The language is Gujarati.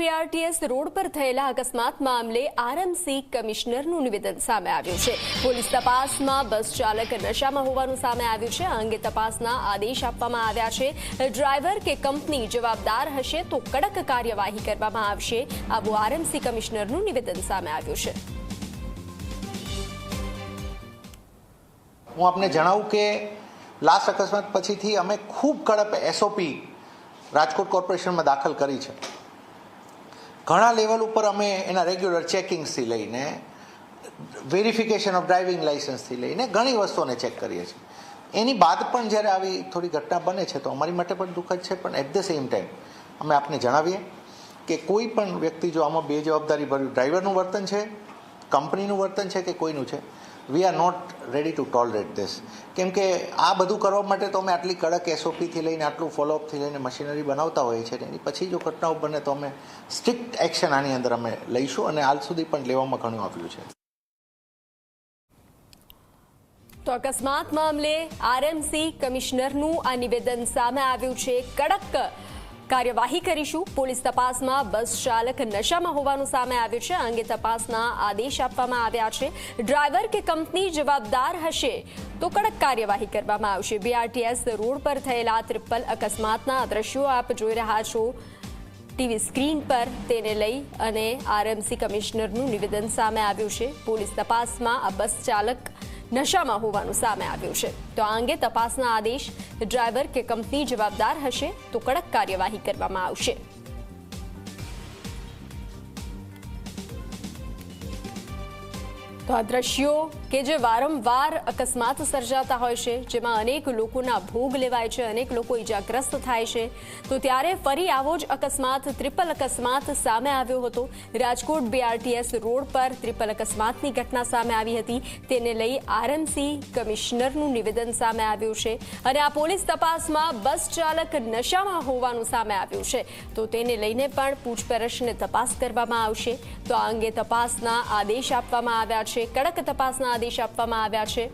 બીઆરટીએસ રોડ પર થયેલા અકસ્માત મામલે આરએમસી કમિશનરનું નિવેદન સામે આવ્યું છે। પોલીસ તપાસમાં બસ ચાલક નશામાં હોવાનું સામે આવ્યું છે। આ અંગે તપાસના આદેશ આપવામાં આવ્યા છે। ડ્રાઈવર કે કંપની જવાબદાર હશે તો કડક કાર્યવાહી કરવામાં આવશે, આવું આરએમસી કમિશનરનું નિવેદન સામે આવ્યું છે। હું આપને જણાવું કે લાસ્ટ અકસ્માત પછીથી અમે ખૂબ કડક એસઓપી રાજકોટ કોર્પોરેશનમાં દાખલ કરી છે। ઘણા લેવલ ઉપર અમે એના રેગ્યુલર ચેકિંગ્સથી લઈને વેરિફિકેશન ઓફ ડ્રાઇવિંગ લાઇસન્સથી લઈને ઘણી વસ્તુઓને ચેક કરીએ છીએ। એની બાદ પણ જ્યારે આવી થોડી ઘટના બને છે તો અમારી માટે પણ દુઃખદ છે, પણ એટ ધ સેમ ટાઈમ અમે આપને જણાવીએ કે કોઈ પણ વ્યક્તિ જો આમાં બેજવાબદારી ભર્યું ડ્રાઈવરનું વર્તન છે, કંપનીનું વર્તન છે કે કોઈનું છે, we are not ready to tolerate this. કેમ કે આ બધું કરવા માટે તો અમે આટલી કડક એસઓપીથી લઈને આટલું ફોલોઅપથી લઈને મશીનરી બનાવતા હોઈએ છીએ। એની પછી જો ઘટનાઓ બને તો અમે સ્ટ્રિક્ટ એક્શન આની અંદર અમે લઈશું અને હાલ સુધી પણ લેવામાં ઘણું આવ્યું છે। તો અકસ્માત મામલે આરએમસી કમિશનરનું આ નિવેદન સામે આવ્યું છે। કડક કાર્યવાહી કરીશું। પોલીસ તપાસમાં બસ ચાલક નશામાં હોવાનું સામે આવ્યું છે। આ અંગે તપાસના આદેશ આપવામાં આવ્યા છે। ડ્રાઈવર કે કંપની જવાબદાર હશે તો કડક કાર્યવાહી કરવામાં આવશે। બીઆરટીએસ રોડ પર થયેલા ટ્રિપલ અકસ્માતના દ્રશ્યો આપ જોઈ રહ્યા છો ટીવી સ્ક્રીન પર, તેને લઈ અને આરએમસી કમિશનરનું નિવેદન સામે આવ્યું છે। પોલીસ તપાસમાં આ બસ ચાલક નશામાં હોવાનું સામે આવ્યું છે। તો આ અંગે તપાસના આદેશ, ડ્રાઈવર કે કંપની જવાબદાર હશે તો કડક કાર્યવાહી કરવામાં આવશે। તો આ દ્રશ્યો કે જે વારંવાર અકસ્માત સર્જાતા હોય છે, જેમાં અનેક લોકોના ભોગ લેવાય છે, અનેક લોકો ઇજાગ્રસ્ત થાય છે, તો ત્યારે ફરી આવો જ અકસ્માત, ટ્રિપલ અકસ્માત સામે આવ્યો હતો। રાજકોટ બીઆરટીએસ રોડ પર ટ્રિપલ અકસ્માતની ઘટના સામે આવી હતી। તેને લઈ આરએમસી કમિશનરનું નિવેદન સામે આવ્યું છે અને આ પોલીસ તપાસમાં બસ ચાલક નશામાં હોવાનું સામે આવ્યું છે, તો તેને લઈને પણ પૂછપરછને તપાસ કરવામાં આવશે। તો આ અંગે તપાસના આદેશ આપવામાં આવ્યા છે, કડક તપાસના આદેશ આપવામાં આવ્યા છે।